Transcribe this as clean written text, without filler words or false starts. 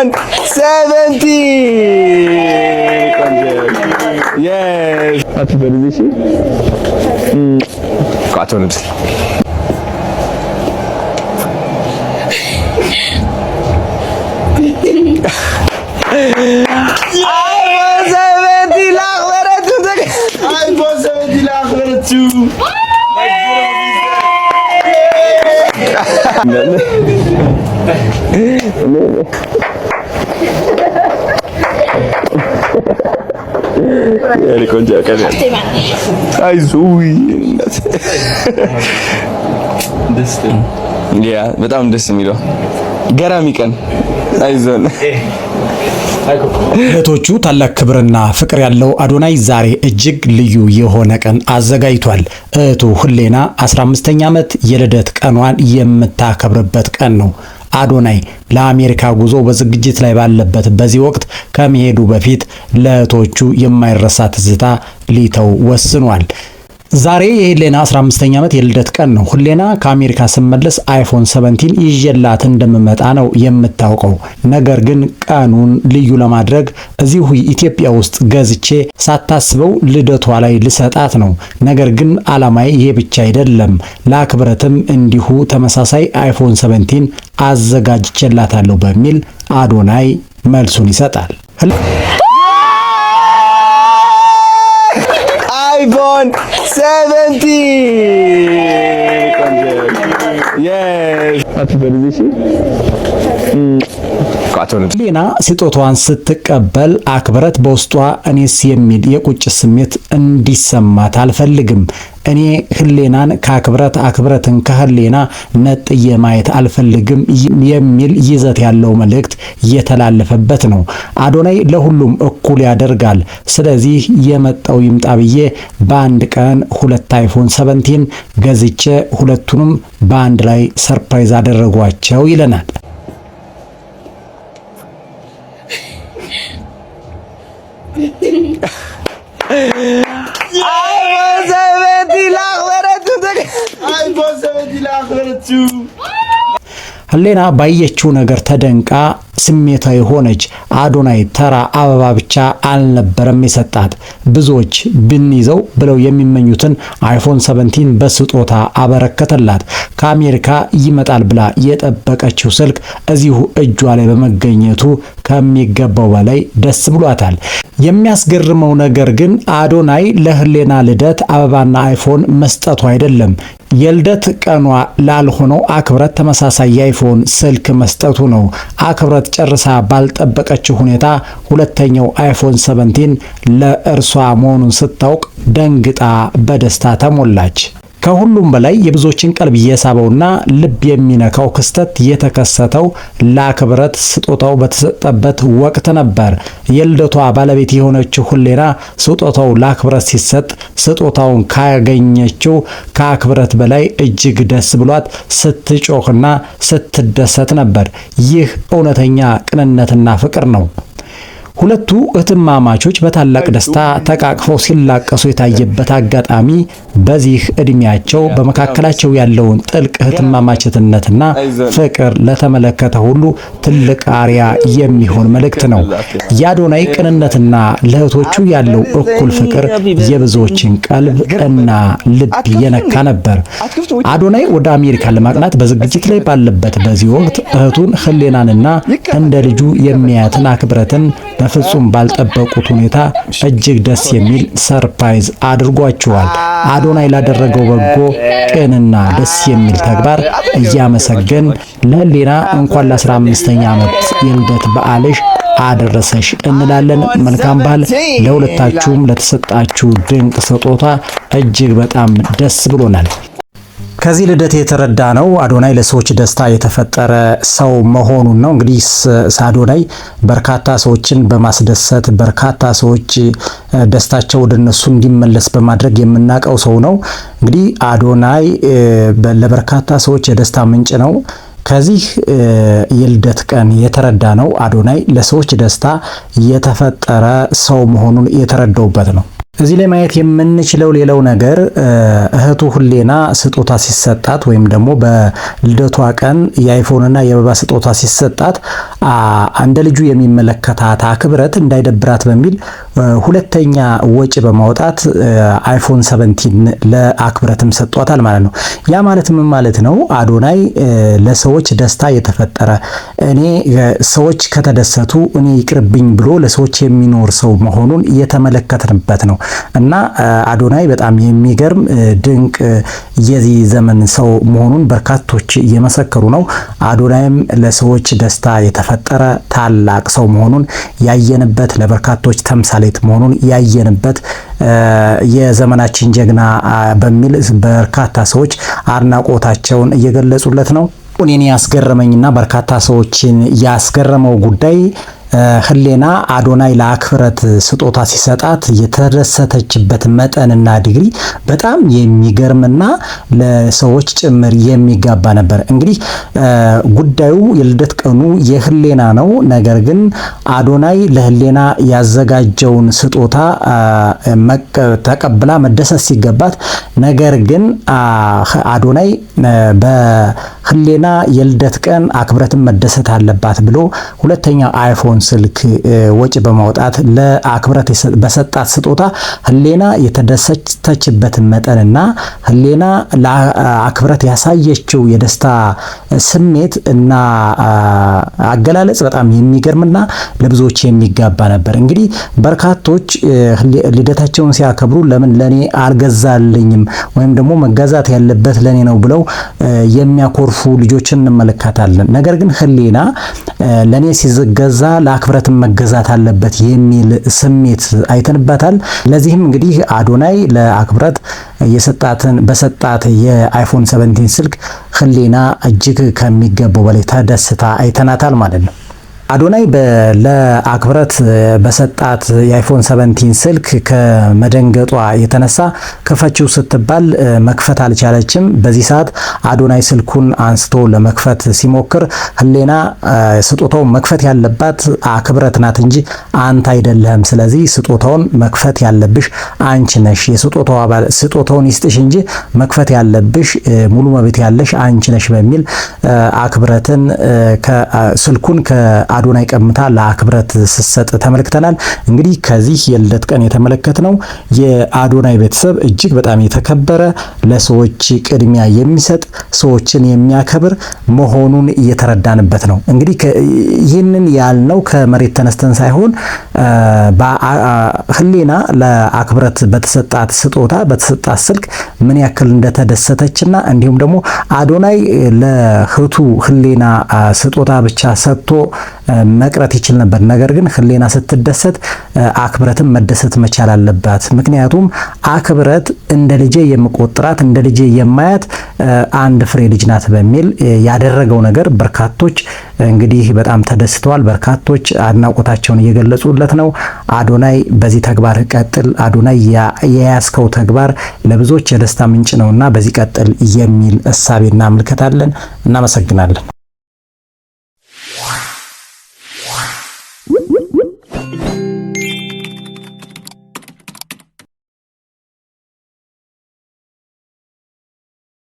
iPhone 17. Yes. Happy birthday. Cartoon. iPhone 17 لاخرت too. يا ريكون جاك አይዞይ ያ በጣም ደስ የሚለው ገራሚ ቀን አይዞን። እህቶቹ ታላቅ ክብርና ፍቅር ያለው አዶናይ ዛሬ እጅግ ልዩ የሆነ ቀን አዘጋጅቷል። እህቱ ህሌና 15ኛ ዓመት የልደት ቀኗን የምታከብርበት ቀን ነው። አዶናይ ለአሜሪካ ጉዞ በዝግጅት ላይ ባለበት በዚህ ወቅት ከመሄዱ በፊት ለእህቶቹ የማይረሳ ትዝታ ሊተው ወስኗል። ዛሬ የህሌና 15ኛ ዓመት የልደት ቀን ነው። ህሌና ከአሜሪካ ስመለስ አይፎን 17 ይዤላት እንደምመጣ ነው የምታውቀው። ነገር ግን ቀኑን ልዩ ለማድረግ እዚሁ ኢትዮጵያ ውስጥ ገዝቼ ሳታስበው ልደቷ ላይ ልሰጣት ነው። ነገር ግን አላማዬ ይሄ ብቻ አይደለም፣ ለአክብረትም እንዲሁ ተመሳሳይ አይፎን 17 አዘጋጅቼላታለሁ በሚል አዶናይ መልሱን ይሰጣል። iPhone 17. Yes. Happy birthday. ህሌና ስጦታዋን ስትቀበል አክብረት በውስጧ እኔስ የሚል የቁጭት ስሜት እንዲሰማት አልፈልግም። እኔ ህሌናን አክብረትን ከህሌና ነጥዬ ማየት አልፈልግም የሚል ይዘት ያለው መልእክት የተላለፈበት ነው። አዶናይ ለሁሉም እኩል ያደርጋል። ስለዚህ የመጣው ይምጣ ብዬ በአንድ ቀን ሁለት አይፎን 17 ገዝቼ ሁለቱንም በአንድ ላይ ሰርፕራይዝ አደረጓቸው ይለናል። ህሌና ባየችው ነገር ተደንቃ ስሜታዊ ሆነች። አዶናይ ተራ አበባ ብቻ አልነበረም የሰጣት። ብዙዎች ብንይዘው ብለው የሚመኙትን አይፎን 17 በስጦታ አበረከተላት። ከአሜሪካ ይመጣል ብላ የጠበቀችው ስልክ እዚሁ እጇ ላይ በመገኘቱ ከሚገባው በላይ ደስ ብሏታል። የሚያስገርመው ነገር ግን አዶናይ ለህሌና ልደት አበባና አይፎን መስጠቱ አይደለም። የልደት ቀኗ ላልሆነው አክብረት ተመሳሳይ የአይፎን ስልክ መስጠቱ ነው። አክብረት ጨርሳ ባልጠበቀችው ሁኔታ ሁለተኛው አይፎን 17 ለእርሷ መሆኑን ስታውቅ ደንግጣ በደስታ ተሞላች። ከሁሉም በላይ የብዙዎችን ቀልብ የሳበውና ልብ የሚነካው ክስተት የተከሰተው ለአክብረት ስጦታው በተሰጠበት ወቅት ነበር። የልደቷ ባለቤት የሆነችው ህሌና ስጦታው ለአክብረት ሲሰጥ ስጦታውን ካገኘችው ከአክብረት በላይ እጅግ ደስ ብሏት ስትጮህና ስትደሰት ነበር። ይህ እውነተኛ ቅንነትና ፍቅር ነው። ሁለቱ እህትማማቾች በታላቅ ደስታ ተቃቅፈው ሲላቀሱ የታየበት አጋጣሚ በዚህ እድሜያቸው በመካከላቸው ያለውን ጥልቅ እህትማማችነትና ፍቅር ለተመለከተ ሁሉ ትልቅ አርያ የሚሆን መልእክት ነው። የአዶናይ ቅንነትና ለእህቶቹ ያለው እኩል ፍቅር የብዙዎችን ቀልብ እና ልብ የነካ ነበር። አዶናይ ወደ አሜሪካ ለማቅናት በዝግጅት ላይ ባለበት በዚህ ወቅት እህቱን ህሌናንና እንደ ልጁ የሚያያትን አክብረትን በፍጹም ባልጠበቁት ሁኔታ እጅግ ደስ የሚል ሰርፕራይዝ አድርጓቸዋል። አዶናይ ላደረገው በጎ ቅንና ደስ የሚል ተግባር እያመሰገን ለህሌና እንኳን ለ15ኛ ዓመት የልደት በዓልሽ አደረሰሽ እንላለን። መልካም በዓል ለሁለታችሁም። ለተሰጣችሁ ድንቅ ስጦታ እጅግ በጣም ደስ ብሎናል። ከዚህ ልደት የተረዳ ነው አዶናይ ለሰዎች ደስታ የተፈጠረ ሰው መሆኑን ነው። እንግዲህ አዶናይ በርካታ ሰዎችን በማስደሰት በርካታ ሰዎች ደስታቸው ወደ እነሱ እንዲመለስ በማድረግ የምናውቀው ሰው ነው። እንግዲህ አዶናይ ለበርካታ ሰዎች የደስታ ምንጭ ነው። ከዚህ የልደት ቀን የተረዳ ነው አዶናይ ለሰዎች ደስታ የተፈጠረ ሰው መሆኑን የተረዳውበት ነው። እዚህ ላይ ማየት የምንችለው ሌላው ነገር እህቱ ህሌና ስጦታ ሲሰጣት ወይም ደግሞ በልደቷ ቀን የአይፎንና የአበባ ስጦታ ሲሰጣት እንደ ልጁ የሚመለከታት አክብረት እንዳይደብራት በሚል ሁለተኛ ወጪ በማውጣት አይፎን 17 ለአክብረትም ሰጧታል ማለት ነው። ያ ማለት ምን ማለት ነው? አዶናይ ለሰዎች ደስታ የተፈጠረ እኔ ሰዎች ከተደሰቱ እኔ ይቅርብኝ ብሎ ለሰዎች የሚኖር ሰው መሆኑን የተመለከትንበት ነው እና አዶናይ በጣም የሚገርም ድንቅ የዚህ ዘመን ሰው መሆኑን በርካቶች እየመሰከሩ ነው። አዶናይም ለሰዎች ደስታ የተፈጠረ ታላቅ ሰው መሆኑን ያየንበት፣ ለበርካቶች ተምሳሌት መሆኑን ያየንበት የዘመናችን ጀግና በሚል በርካታ ሰዎች አድናቆታቸውን እየገለጹለት ነው። እኔን ያስገረመኝና በርካታ ሰዎችን ያስገረመው ጉዳይ ህሌና አዶናይ ለአክብረት ስጦታ ሲሰጣት የተደሰተችበት መጠንና ዲግሪ በጣም የሚገርምና ለሰዎች ጭምር የሚጋባ ነበር። እንግዲህ ጉዳዩ የልደት ቀኑ የህሌና ነው። ነገር ግን አዶናይ ለህሌና ያዘጋጀውን ስጦታ ተቀብላ መደሰት ሲገባት፣ ነገር ግን አዶናይ በህሌና የልደት ቀን አክብረትን መደሰት አለባት ብሎ ሁለተኛ አይፎን ስልክ ወጪ በማውጣት ለአክብረት በሰጣት ስጦታ ህሌና የተደሰተችበትን መጠንና ህሌና ለአክብረት ያሳየችው የደስታ ስሜት እና አገላለጽ በጣም የሚገርምና ለብዙዎች የሚጋባ ነበር። እንግዲህ በርካቶች ልደታቸውን ሲያከብሩ ለምን ለኔ አልገዛልኝም ወይም ደግሞ መገዛት ያለበት ለኔ ነው ብለው የሚያኮርፉ ልጆችን እንመለከታለን። ነገር ግን ህሌና ለኔ ሲገዛ ለአክብረትም መገዛት አለበት የሚል ስሜት አይተንባታል። ለዚህም እንግዲህ አዶናይ ለአክብረት በሰጣት የአይፎን 17 ስልክ ህሌና እጅግ ከሚገባው በላይ ተደስታ አይተናታል ማለት ነው። አዶናይ ለአክብረት በሰጣት የአይፎን 17 ስልክ ከመደንገጧ የተነሳ ክፈችው ስትባል መክፈት አልቻለችም። በዚህ ሰዓት አዶናይ ስልኩን አንስቶ ለመክፈት ሲሞክር ህሌና ስጦታውን መክፈት ያለባት አክብረት ናት እንጂ አንተ አይደለህም፣ ስለዚህ ስጦታውን መክፈት ያለብሽ አንቺ ነሽ፣ የስጦታው አባል ስጦታውን ይስጥሽ እንጂ መክፈት ያለብሽ ሙሉ መብት ያለሽ አንቺ ነሽ በሚል አክብረትን ስልኩን አዶናይ ቀምታ ለአክብረት ስትሰጥ ተመልክተናል። እንግዲህ ከዚህ የልደት ቀን የተመለከትነው የአዶናይ ቤተሰብ እጅግ በጣም የተከበረ ለሰዎች ቅድሚያ የሚሰጥ ሰዎችን የሚያከብር መሆኑን እየተረዳንበት ነው። እንግዲህ ይህንን ያልነው ከመሬት ተነስተን ሳይሆን ህሌና ለአክብረት በተሰጣት ስጦታ በተሰጣት ስልክ ምን ያክል እንደተደሰተችና እንዲሁም ደግሞ አዶናይ ለህቱ ህሌና ስጦታ ብቻ ሰጥቶ መቅረት ይችል ነበር። ነገር ግን ህሌና ስትደሰት አክብረትም መደሰት መቻል አለባት። ምክንያቱም አክብረት እንደ ልጄ የምቆጥራት እንደ ልጄ የማያት አንድ ፍሬ ልጅ ናት በሚል ያደረገው ነገር በርካቶች እንግዲህ በጣም ተደስተዋል። በርካቶች አድናቆታቸውን እየገለጹለት ነው። አዶናይ በዚህ ተግባር ቀጥል፣ አዶናይ የያዝከው ተግባር ለብዙዎች የደስታ ምንጭ ነውና በዚህ ቀጥል የሚል እሳቤና ምልከታለን። እናመሰግናለን።